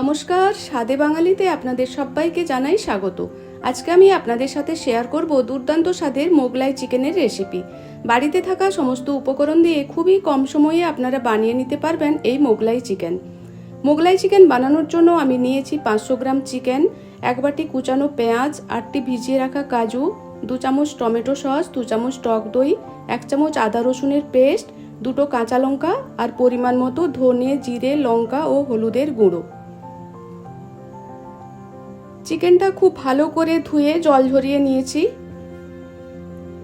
নমস্কার, স্বাদে বাঙালিতে আপনাদের সবাইকে জানাই স্বাগত। আজকে আমি আপনাদের সাথে শেয়ার করব দুর্দান্ত স্বাদের মোগলাই চিকেনের রেসিপি। বাড়িতে থাকা সমস্ত উপকরণ দিয়ে খুবই কম সময়ে আপনারা বানিয়ে নিতে পারবেন এই মোগলাই চিকেন। মোগলাই চিকেন বানানোর জন্য আমি নিয়েছি 500 গ্রাম চিকেন, 1 বাটি কুচানো পেঁয়াজ, 8টি ভিজিয়ে রাখা কাজু, 2 চামচ টমেটো সস, 2 চামচ টক দই, 1 চামচ আদা রসুনের পেস্ট, 2টো কাঁচা লঙ্কা আর পরিমাণ মতো ধনে, জিরে, লঙ্কা ও হলুদের গুঁড়ো। চিকেনটা খুব ভালো করে ধুয়ে জল ঝরিয়ে নিয়েছি।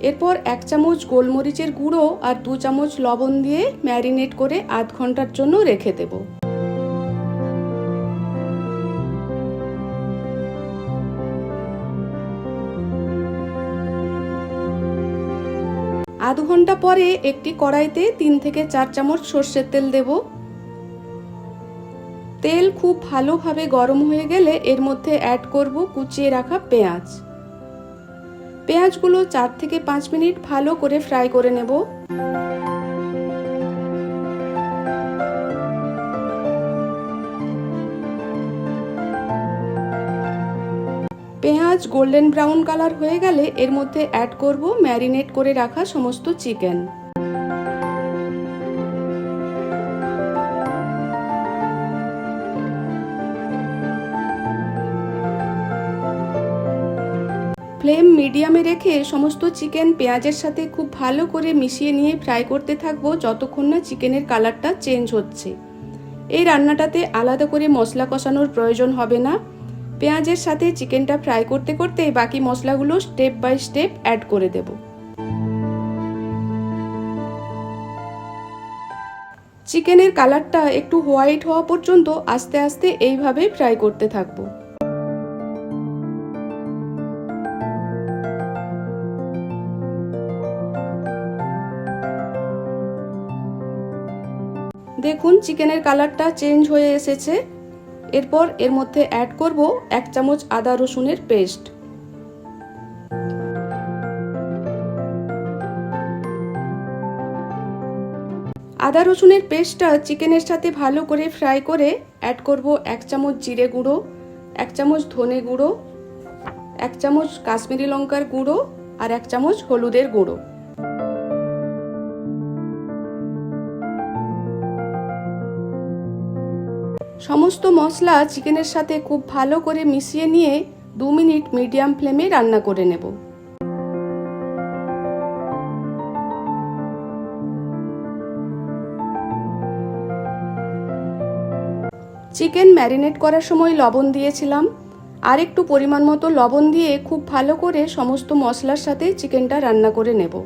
এরপর 1 চামচ গোলমরিচের গুঁড়ো আর 2 চামচ লবণ দিয়ে ম্যারিনেট করে আধ ঘন্টার জন্য রেখে দেব। আধ ঘন্টা পরে একটি কড়াইতে 3 থেকে 4 চামচ সর্ষের তেল দেব। তেল খুব ভালোভাবে গরম হয়ে গেলে এর মধ্যে অ্যাড করব কুচিয়ে রাখা পেঁয়াজ। পেঁয়াজগুলো 4 থেকে 5 মিনিট ভালো করে ফ্রাই করে নেব। পেঁয়াজ গোল্ডেন ব্রাউন কালার হয়ে গেলে এর মধ্যে অ্যাড করব ম্যারিনেট করে রাখা সমস্ত চিকেন। ফ্লেম মিডিয়ামে রেখে সমস্ত চিকেন পেঁয়াজের সাথে খুব ভালো করে মিশিয়ে নিয়ে ফ্রাই করতে থাকবো যতক্ষণ না চিকেনের কালারটা চেঞ্জ হচ্ছে। এই রান্নাটাতে আলাদা করে মশলা কষানোর প্রয়োজন হবে না। পেঁয়াজের সাথে চিকেনটা ফ্রাই করতে করতে বাকি মশলাগুলো স্টেপ বাই স্টেপ অ্যাড করে দেব। চিকেনের কালারটা একটু হোয়াইট হওয়া পর্যন্ত আস্তে আস্তে এইভাবে ফ্রাই করতে থাকবো। দেখুন চিকেনের কালারটা চেঞ্জ হয়ে এসেছে। এরপর এর মধ্যে অ্যাড করব 1 চামচ আদা রসুনের পেস্ট। আদা রসুনের পেস্টটা চিকেনের সাথে ভালো করে ফ্রাই করে অ্যাড করব 1 চামচ জিরে গুঁড়ো, 1 চামচ ধনে গুঁড়ো, 1 চামচ কাশ্মীরি লঙ্কার গুঁড়ো আর 1 চামচ হলুদের গুঁড়ো। সমস্ত মশলা চিকেনের সাথে খুব ভালো করে মিশিয়ে নিয়ে 2 মিনিট মিডিয়াম ফ্লেমে রান্না করে নেব। চিকেন ম্যারিনেট করার সময় লবণ দিয়েছিলাম, আর একটু পরিমাণ মতো লবণ দিয়ে খুব ভালো করে সমস্ত মশলার সাথে চিকেনটা রান্না করে নেব।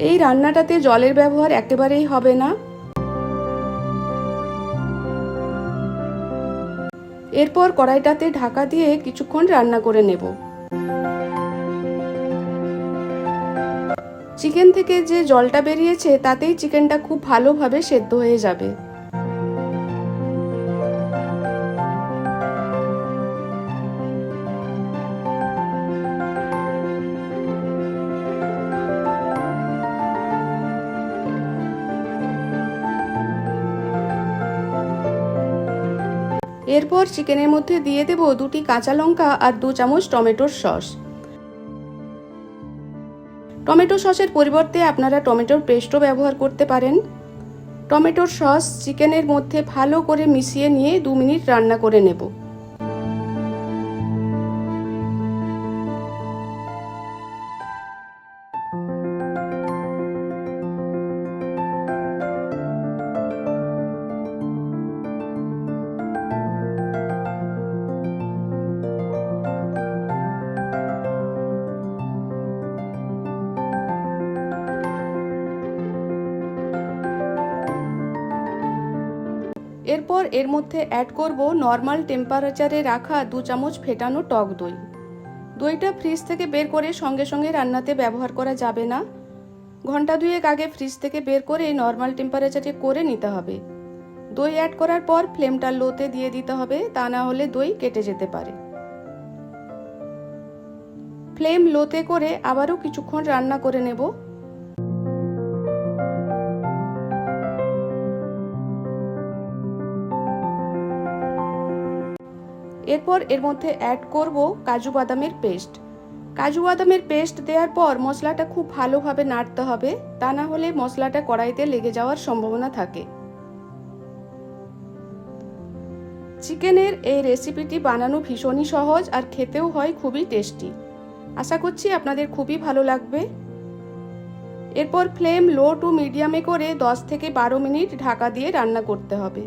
এই রান্নাটাতে জলের ব্যবহার একেবারেই হবে না। এরপর কড়াইটাতে ঢাকা দিয়ে কিছুক্ষণ রান্না করে নেব। চিকেন থেকে যে জলটা বেরিয়েছে তাতেই চিকেনটা খুব ভালোভাবে সেদ্ধ হয়ে যাবে। এরপর চিকেনের মধ্যে দিয়ে দেব 2টি কাঁচা লঙ্কা আর 2 চামচ টমেটোর সস। টমেটো সসের পরিবর্তে আপনারা টমেটোর পেস্টও ব্যবহার করতে পারেন। টমেটোর সস চিকেনের মধ্যে ভালো করে মিশিয়ে নিয়ে 2 মিনিট রান্না করে নেব। এরপর এর মধ্যে অ্যাড করব নর্মাল টেম্পারেচারে রাখা 2 চামচ ফেটানো টক দই। দইটা ফ্রিজ থেকে বের করে সঙ্গে সঙ্গে রান্নাতে ব্যবহার করা যাবে না। ঘন্টা দুয়েক আগে ফ্রিজ থেকে বের করে নর্মাল টেম্পারেচারে করে নিতে হবে। দই অ্যাড করার পর ফ্লেমটা লোতে দিয়ে দিতে হবে, তা না হলে দই কেটে যেতে পারে। ফ্লেম লোতে করে আবারও কিছুক্ষণ রান্না করে নেব। এরপর এর মধ্যে অ্যাড করব কাজু বাদামের পেস্ট। কাজু বাদামের পেস্ট দেওয়ার পর মশলাটা খুব ভালোভাবে নাড়তে হবে, তা না হলে মশলাটা কড়াইতে লেগে যাওয়ার সম্ভাবনা থাকে। চিকেনের এই রেসিপিটি বানানো ভীষণই সহজ আর খেতেও হয় খুবই টেস্টি। আশা করছি আপনাদের খুবই ভালো লাগবে। এরপর ফ্লেম লো টু মিডিয়ামে করে 10 থেকে 12 মিনিট ঢাকা দিয়ে রান্না করতে হবে।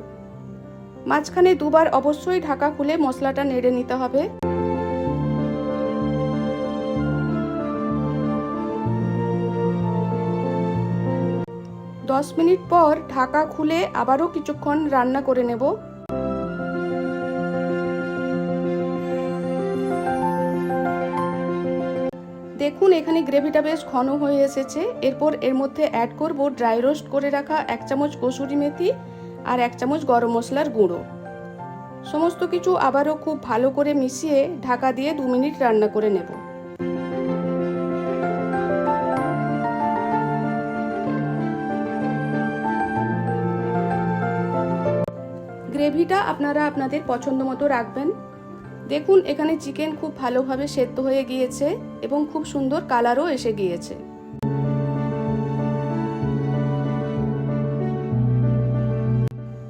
মাঝখানে দুবার অবশ্যই ঢাকা খুলে মশলাটা নেড়ে নিতে হবে। দশ মিনিট পর ঢাকা খুলে আবারও কিছুক্ষণ রান্না করে নেব। দেখুন এখানে গ্রেভিটা বেশ ঘন হয়ে এসেছে। এরপর এর মধ্যে অ্যাড করব ড্রাই রোস্ট করে রাখা 1 চামচ কসুরি মেথি আর 1 চামচ গরম মশলার গুঁড়ো। সমস্ত কিছু আবারও খুব ভালো করে মিশিয়ে ঢাকা দিয়ে 2 মিনিট রান্না করে নেব। গ্রেভিটা আপনারা আপনাদের পছন্দ মতো রাখবেন। দেখুন এখানে চিকেন খুব ভালোভাবে সেদ্ধ হয়ে গিয়েছে এবং খুব সুন্দর কালারও এসে গিয়েছে।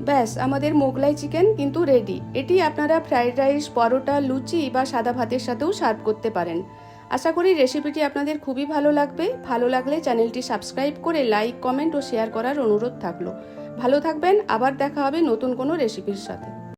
ব্যাস আমাদের মোগলাই চিকেন কিন্তু রেডি। এটি আপনারা ফ্রাইড রাইস, পরোটা, লুচি বা সাদা ভাতের সাথেও সার্ভ করতে পারেন। আশা করি রেসিপিটি আপনাদের খুবই ভালো লাগবে। ভালো লাগলে চ্যানেলটি সাবস্ক্রাইব করে লাইক, কমেন্ট ও শেয়ার করার অনুরোধ থাকলো। ভালো থাকবেন, আবার দেখা হবে নতুন কোনো রেসিপির সাথে।